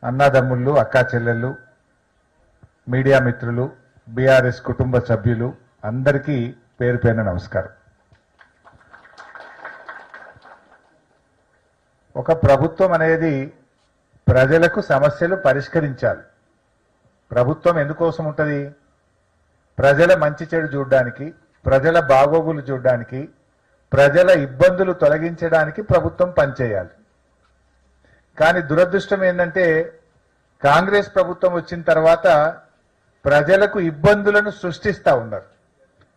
అన్నదమ్ముళ్ళు, అక్కా చెల్లెళ్ళు, మీడియా మిత్రులు, బీఆర్ఎస్ కుటుంబ సభ్యులు అందరికీ పేరు పేరున నమస్కారం. ఒక ప్రభుత్వం అనేది ప్రజలకు సమస్యలు పరిష్కరించాలి. ప్రభుత్వం ఎందుకోసం ఉంటుంది? ప్రజల మంచి చెడు చూడడానికి, ప్రజల బాగోగులు చూడడానికి, ప్రజల ఇబ్బందులు తొలగించడానికి ప్రభుత్వం పనిచేయాలి. కానీ దురదృష్టం ఏంటంటే కాంగ్రెస్ ప్రభుత్వం వచ్చిన తర్వాత ప్రజలకు ఇబ్బందులను సృష్టిస్తూ ఉన్నారు.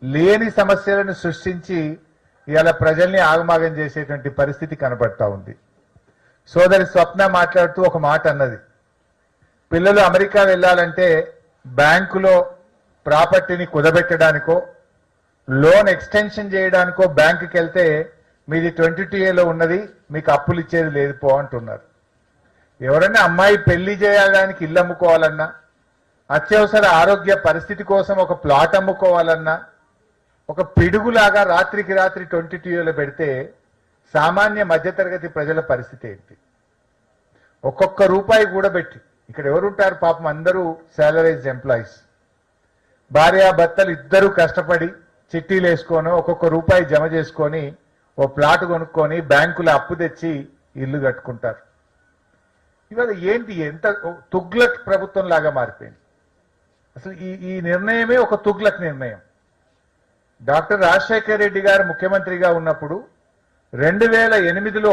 లేని సమస్యలను సృష్టించి ఇవాళ ప్రజల్ని ఆగమాగం చేసేటువంటి పరిస్థితి కనబడతా ఉంది. సోదరి స్వప్న మాట్లాడుతూ ఒక మాట అన్నది, పిల్లలు అమెరికా వెళ్ళాలంటే బ్యాంకులో ప్రాపర్టీని కుదబెట్టడానికో లోన్ ఎక్స్టెన్షన్ చేయడానికో బ్యాంకుకి వెళ్తే మీది 22A ఉన్నది, మీకు అప్పులు ఇచ్చేది లేదు పో అంటున్నారు. ఎవరైనా అమ్మాయి పెళ్లి చేయడానికి ఇల్లు అమ్ముకోవాలన్నా, అత్యవసర ఆరోగ్య పరిస్థితి కోసం ఒక ప్లాట్ అమ్ముకోవాలన్నా, ఒక పిడుగులాగా రాత్రికి రాత్రి 22A పెడితే సామాన్య మధ్యతరగతి ప్రజల పరిస్థితి ఏంటి? ఒక్కొక్క రూపాయి కూడా పెట్టి, ఇక్కడ ఎవరుంటారు పాపం, అందరూ సాలరైజ్డ్ ఎంప్లాయీస్, భార్యాభర్తలు ఇద్దరు కష్టపడి చిట్టీలు వేసుకొని ఒక్కొక్క రూపాయి జమ చేసుకొని ఓ ప్లాట్ కొనుక్కొని బ్యాంకులో అప్పు తెచ్చి ఇల్లు కట్టుకుంటారు. ఇవాళ ఏంటి, ఎంత తుగ్లక్ ప్రభుత్వం లాగా మారిపోయింది. అసలు ఈ నిర్ణయమే ఒక తుగ్లక్ నిర్ణయం. డాక్టర్ రాజశేఖర్ రెడ్డి గారు ముఖ్యమంత్రిగా ఉన్నప్పుడు 2008లో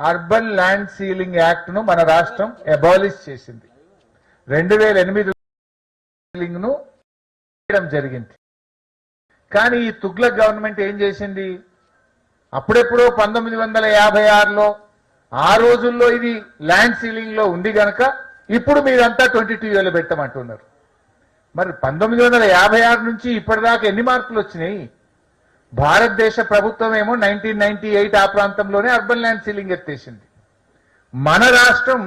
అర్బన్ ల్యాండ్ సీలింగ్ యాక్ట్ ను మన రాష్ట్రం అబాలిష్ చేసింది. 2008 సీలింగ్ ను చేయడం జరిగింది. కానీ ఈ తుగ్లక్ గవర్నమెంట్ ఏం చేసింది? అప్పుడెప్పుడో 1956లో ఆ రోజుల్లో ఇది ల్యాండ్ సీలింగ్ లో ఉంది గనక ఇప్పుడు మీరంతా 22Aలో పెట్టమంటున్నారు. మరి 1956 నుంచి ఇప్పటిదాకా ఎన్ని మార్పులు వచ్చినాయి? భారతదేశ ప్రభుత్వం ఏమో 1998 ఆ ప్రాంతంలోనే అర్బన్ ల్యాండ్ సీలింగ్ ఎత్తేసింది. మన రాష్ట్రం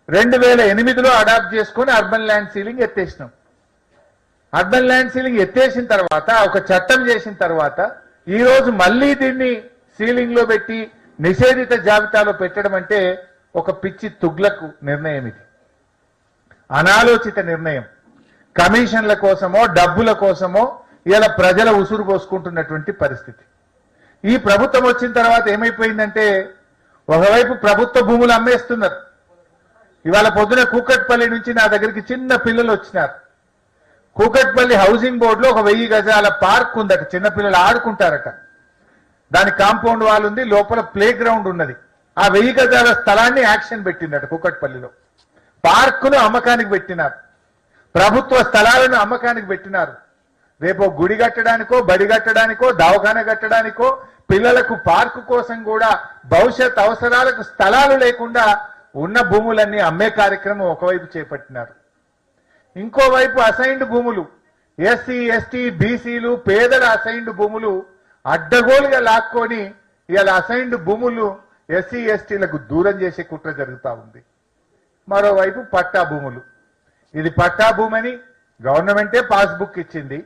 2008లో అడాప్ట్ చేసుకొని అర్బన్ ల్యాండ్ సీలింగ్ ఎత్తేసినాం. అర్బన్ ల్యాండ్ సీలింగ్ ఎత్తేసిన తర్వాత ఒక చట్టం చేసిన తర్వాత ఈ రోజు మళ్ళీ దీన్ని సీలింగ్ లో పెట్టి నిషేధిత జాబితాలో పెట్టడం అంటే ఒక పిచ్చి తుగ్లకు నిర్ణయం. ఇది అనాలోచిత నిర్ణయం. కమిషన్ల కోసమో డబ్బుల కోసమో ఇలా ప్రజల ఉసురు పోసుకుంటున్నటువంటి పరిస్థితి. ఈ ప్రభుత్వం వచ్చిన తర్వాత ఏమైపోయిందంటే ఒకవైపు ప్రభుత్వ భూములు అమ్మేస్తున్నారు. ఇవాళ పొద్దున కూకట్పల్లి నుంచి నా దగ్గరికి చిన్న పిల్లలు వచ్చినారు. కూకట్పల్లి హౌసింగ్ బోర్డులో ఒక 1000 గజాల పార్క్ ఉందట, చిన్నపిల్లలు ఆడుకుంటారట. దాని కాంపౌండ్ వాల్ ఉంది, లోపల ప్లే గ్రౌండ్ ఉన్నది. ఆ 1000 గజాల స్థలాన్ని యాక్షన్ పెట్టిందట కూకట్పల్లిలో. పార్కును అమ్మకానికి పెట్టినారు, ప్రభుత్వ స్థలాలను అమ్మకానికి పెట్టినారు. రేపు గుడి కట్టడానికో, బడి కట్టడానికో, దవాఖాన కట్టడానికో, పిల్లలకు పార్కు కోసం కూడా భవిష్యత్ అవసరాలకు స్థలాలు లేకుండా ఉన్న భూములన్నీ అమ్మే కార్యక్రమం ఒకవైపు చేపట్టినారు. ఇంకోవైపు అసైన్డ్ భూములు, ఎస్సీ ఎస్టీ బీసీలు పేదల అసైన్డ్ భూములు అడ్డగోలుగా లాక్కొని ఇలా అసైన్డ్ భూములు ఎస్సీ ఎస్టీలకు దూరం చేసే కుట్ర జరుగుతూ ఉంది. మరోవైపు పట్టా భూములు, ఇది పట్టా భూమని గవర్నమెంటే పాస్బుక్ ఇచ్చింది,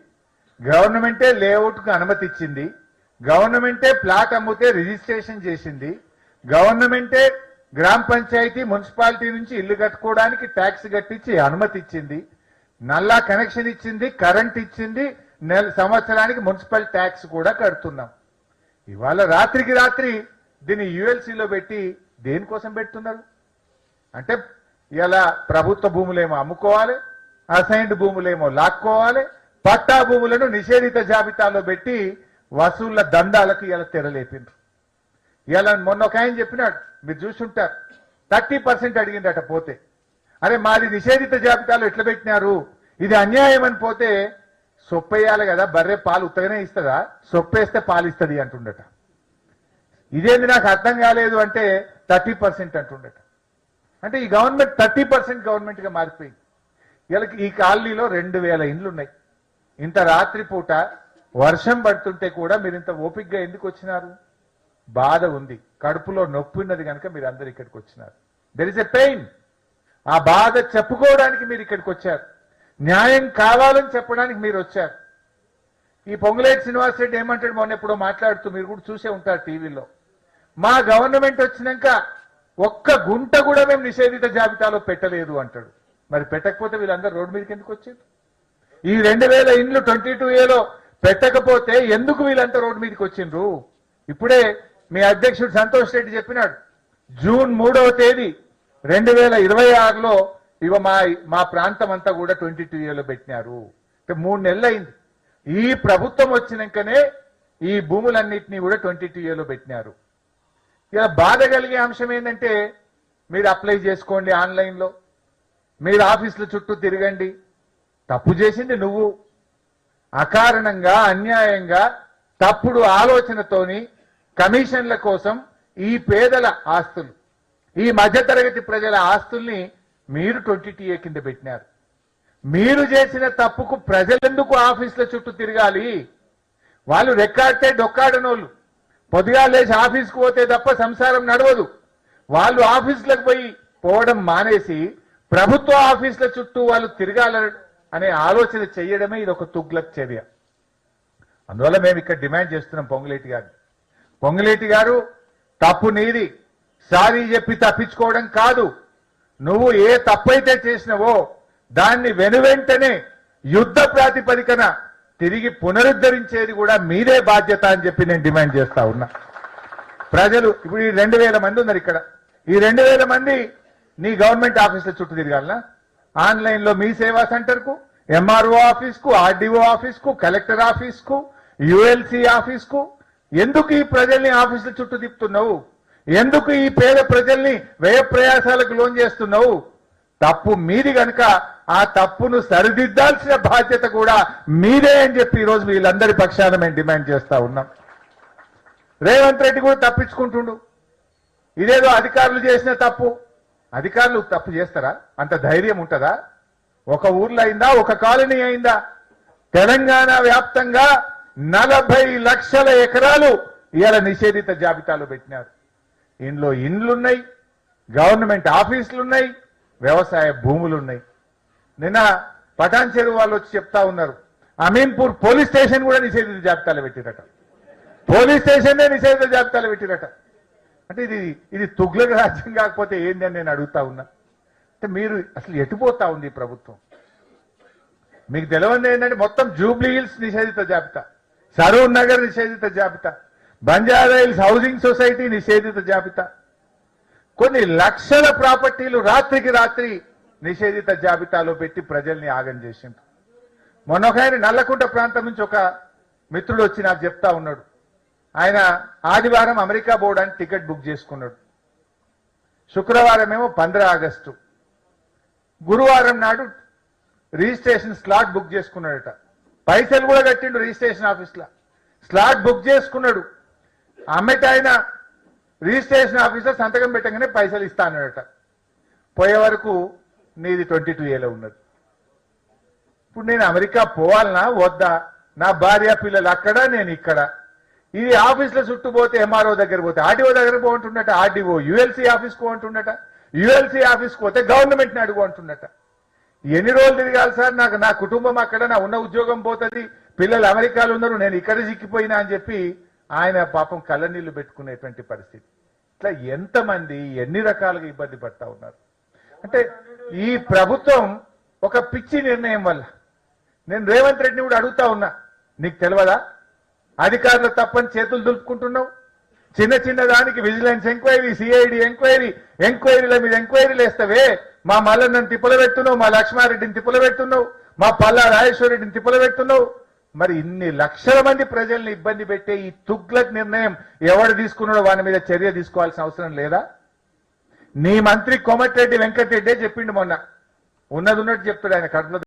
గవర్నమెంటే లేఅవుట్కు అనుమతి ఇచ్చింది, గవర్నమెంటే ప్లాట్ అమ్మితే రిజిస్ట్రేషన్ చేసింది, గవర్నమెంటే గ్రామ పంచాయతీ మున్సిపాలిటీ నుంచి ఇల్లు కట్టుకోవడానికి ట్యాక్స్ కట్టించి అనుమతి ఇచ్చింది, నల్లా కనెక్షన్ ఇచ్చింది, కరెంట్ ఇచ్చింది, సంవత్సరానికి మున్సిపల్ ట్యాక్స్ కూడా కడుతున్నాం. ఇవాళ రాత్రికి రాత్రి దీన్ని యుఎల్సీలో పెట్టి దేనికోసం పెడుతున్నారు అంటే ఇలా ప్రభుత్వ భూములేమో అమ్ముకోవాలి, అసైన్డ్ భూములేమో లాక్కోవాలి, పట్టా భూములను నిషేధిత జాబితాలో పెట్టి వసూళ్ల దందాలకు ఇలా తెరలేపిండ్రు. ఇలా మొన్న ఒక ఆయన చెప్పినాడు, మీరు చూసుంటారు, 30% అడిగిందట పోతే. అరే మాది నిషేధిత జాబితాలో ఎట్లా పెట్టినారు, ఇది అన్యాయం అని పోతే సొప్పేయాలి కదా, బర్రె పాలు ఉత్తగానే ఇస్తుందా, సొప్పేస్తే పాలు ఇస్తుంది అంటుండట. ఇదేంది నాకు అర్థం కాలేదు అంటే 30% అంటుండట. అంటే ఈ గవర్నమెంట్ 30% గవర్నమెంట్గా మారిపోయింది. వీళ్ళకి ఈ కాలనీలో 2000 ఇండ్లు ఉన్నాయి. ఇంత రాత్రిపూట వర్షం పడుతుంటే కూడా మీరు ఇంత ఓపికగా ఎందుకు వచ్చినారు? బాధ ఉంది, కడుపులో నొప్పి ఉన్నది కనుక మీరు అందరు ఇక్కడికి వచ్చినారు. There is a pain. ఆ బాధ చెప్పుకోవడానికి మీరు ఇక్కడికి వచ్చారు, న్యాయం కావాలని చెప్పడానికి మీరు వచ్చారు. ఈ పొంగులేటి శ్రీనివాసరెడ్డి ఏమంటాడు, మొన్న ఎప్పుడో మాట్లాడుతూ, మీరు కూడా చూసే ఉంటారు టీవీలో, మా గవర్నమెంట్ వచ్చినాక ఒక్క గుంట కూడా మేము నిషేధిత జాబితాలో పెట్టలేదు అంటాడు. మరి పెట్టకపోతే వీళ్ళందరూ రోడ్డు మీదకి ఎందుకు వచ్చారు? ఈ 2000 ఇండ్లు 22A పెట్టకపోతే ఎందుకు వీళ్ళంతా రోడ్డు మీదకి వచ్చిండ్రు? ఇప్పుడే మీ అధ్యక్షుడు సంతోష్ రెడ్డి చెప్పినాడు, జూన్ 3వ తేదీ 2026లో ఇవ మా ప్రాంతం అంతా కూడా 22A పెట్టినారు. 3 నెలలు అయింది. ఈ ప్రభుత్వం వచ్చినాకనే ఈ భూములన్నింటినీ కూడా 22A పెట్టినారు. ఇలా బాధ కలిగే అంశం ఏంటంటే, మీరు అప్లై చేసుకోండి ఆన్లైన్లో, మీరు ఆఫీసుల చుట్టూ తిరగండి. తప్పు చేసింది నువ్వు. అకారణంగా అన్యాయంగా తప్పుడు ఆలోచనతోని కమిషన్ల కోసం ఈ పేదల ఆస్తులు, ఈ మధ్యతరగతి ప్రజల ఆస్తుల్ని మీరు 20TA కింద పెట్టినారు. మీరు చేసిన తప్పుకు ప్రజలెందుకు ఆఫీసుల చుట్టూ తిరగాలి? వాళ్ళు రెక్కాడితే డొక్కాడనోళ్ళు, పొద్దుగా లేచి ఆఫీస్కు పోతే తప్ప సంసారం నడవదు. వాళ్ళు ఆఫీసులకు పోవడం మానేసి ప్రభుత్వ ఆఫీసుల చుట్టూ వాళ్ళు తిరగాల అనే ఆలోచన చేయడమే ఇది ఒక తుగ్లక్ చర్య. అందువల్ల మేము ఇక్కడ డిమాండ్ చేస్తున్నాం పొంగులేటి గారు, తప్పు నీది. సారీ చెప్పి తప్పించుకోవడం కాదు. నువ్వు ఏ తప్పైతే చేసినవో దాన్ని వెనువెంటనే యుద్ధ ప్రాతిపదికన తిరిగి పునరుద్ధరించేది కూడా మీదే బాధ్యత అని చెప్పి నేను డిమాండ్ చేస్తా ఉన్నా. ప్రజలు ఇప్పుడు ఈ 2000 మంది ఉన్నారు ఇక్కడ. ఈ 2000 మంది నీ గవర్నమెంట్ ఆఫీసుల చుట్టూ తిరగాలనా? ఆన్లైన్లో మీ సేవా సెంటర్కు, ఎంఆర్ఓ ఆఫీస్కు, ఆర్డీఓ ఆఫీస్కు, కలెక్టర్ ఆఫీస్కు, యుఎల్సి ఆఫీస్కు ఎందుకు ఈ ప్రజల్ని ఆఫీసుల చుట్టూ తిప్పుతున్నావు? ఎందుకు ఈ పేద ప్రజల్ని వ్యయ ప్రయాసాలకు లోన్ చేస్తున్నావు? తప్పు మీది కనుక ఆ తప్పును సరిదిద్దాల్సిన బాధ్యత కూడా మీదే అని చెప్పి ఈరోజు వీళ్ళందరి పక్షాన మేము డిమాండ్ చేస్తా ఉన్నాం. రేవంత్ రెడ్డి కూడా తప్పించుకుంటుండు. ఇదేదో అధికారులు చేసిన తప్పు. అధికారులు తప్పు చేస్తారా? అంత ధైర్యం ఉంటుందా? ఒక ఊర్లో అయిందా? ఒక కాలనీ అయిందా? తెలంగాణ వ్యాప్తంగా 40 లక్షల ఎకరాలు ఇవాళ నిషేధిత జాబితాలో పెట్టినారు. ఇంట్లో ఇండ్లున్నాయి, గవర్నమెంట్ ఆఫీసులున్నాయి, వ్యవసాయ భూములున్నాయి. నిన్న పటాన్ చెరువు వాళ్ళు వచ్చి చెప్తా ఉన్నారు, అమీన్పూర్ పోలీస్ స్టేషన్ కూడా నిషేధిత జాబితాలో పెట్టిరట. పోలీస్ స్టేషన్నే నిషేధిత జాబితాలో పెట్టిరట. అంటే ఇది తుగ్లక్ రాజ్యం కాకపోతే ఏంది అని నేను అడుగుతా ఉన్నా. అంటే మీరు అసలు ఎటుపోతా ఉంది ఈ ప్రభుత్వం? మీకు తెలియదు ఏంటంటే మొత్తం జూబ్లీ హిల్స్ నిషేధిత జాబితా, సరూర్ నగర్ నిషేధిత జాబితా, బంజారా హిల్స్ హౌసింగ్ సొసైటీ నిషేధిత జాబితా, కొన్ని లక్షల ప్రాపర్టీలు రాత్రికి రాత్రి నిషేధిత జాబితాలో పెట్టి ప్రజల్ని ఆగం చేసింది. మొన్న ఒక ఆయన నల్లకుంట ప్రాంతం నుంచి ఒక మిత్రుడు వచ్చి నాకు చెప్తా ఉన్నాడు, ఆయన ఆదివారం అమెరికా పోవడానికి టికెట్ బుక్ చేసుకున్నాడు. శుక్రవారం ఏమో 15 ఆగస్టు, గురువారం నాడు రిజిస్ట్రేషన్ స్లాట్ బుక్ చేసుకున్నాడట. పైసలు కూడా కట్టిండు రిజిస్ట్రేషన్ ఆఫీస్లో. స్లాట్ బుక్ చేసుకున్నాడు. అమ్మట ఆయన రిజిస్ట్రేషన్ ఆఫీస్లో సంతకం పెట్టగానే పైసలు ఇస్తా అన్నాడట. పోయే వరకు నీది 22A ఉన్నది. ఇప్పుడు నేను అమెరికా పోవాలనా వద్దా? నా భార్య పిల్లలు అక్కడ, నేను ఇక్కడ. ఇది ఆఫీసులో చుట్టూ పోతే ఎంఆర్ఓ దగ్గర పోతే ఆర్డీఓ దగ్గర పోంటుండట, ఆర్డీఓ యుఎల్సి ఆఫీస్కు అంటుండట, యుఎల్సి ఆఫీస్కు పోతే గవర్నమెంట్ని అడుగు అంటుండట. ఎన్ని రోజులు తిరగాలి సార్? నా కుటుంబం అక్కడ, నా ఉన్న ఉద్యోగం పోతుంది, పిల్లలు అమెరికాలో ఉన్నారు, నేను ఇక్కడ చిక్కిపోయినా అని చెప్పి ఆయన పాపం కళ్ళనీళ్లు పెట్టుకునేటువంటి పరిస్థితి. ఇట్లా ఎంతమంది ఎన్ని రకాలుగా ఇబ్బంది పడతా ఉన్నారు. అంటే ఈ ప్రభుత్వం ఒక పిచ్చి నిర్ణయం వల్ల నేను రేవంత్ రెడ్డిని కూడా అడుగుతా ఉన్నా, నీకు తెలియదా అధికారులు తప్పని చేతులు దులుపుకుంటున్నావు? చిన్న చిన్న దానికి విజిలెన్స్ ఎంక్వైరీ, సిఐడి ఎంక్వైరీల మీద ఎంక్వైరీలు వేస్తావే. మా మల్లన్నని తిప్పలు పెడుతున్నావు, మా లక్ష్మారెడ్డిని తిప్పలు పెడుతున్నావు, మా పల్లా రాజేశ్వరరెడ్డిని తిప్పలు పెడుతున్నావు. మరి ఇన్ని లక్షల మంది ప్రజల్ని ఇబ్బంది పెట్టే ఈ తుగ్లక్ నిర్ణయం ఎవడు తీసుకున్నాడో వాని మీద చర్య తీసుకోవాల్సిన అవసరం లేదా? నీ మంత్రి కోమటిరెడ్డి వెంకటరెడ్డే చెప్పిండు మొన్న, ఉన్నది ఉన్నట్టు చెప్తాడు ఆయన కడుపులో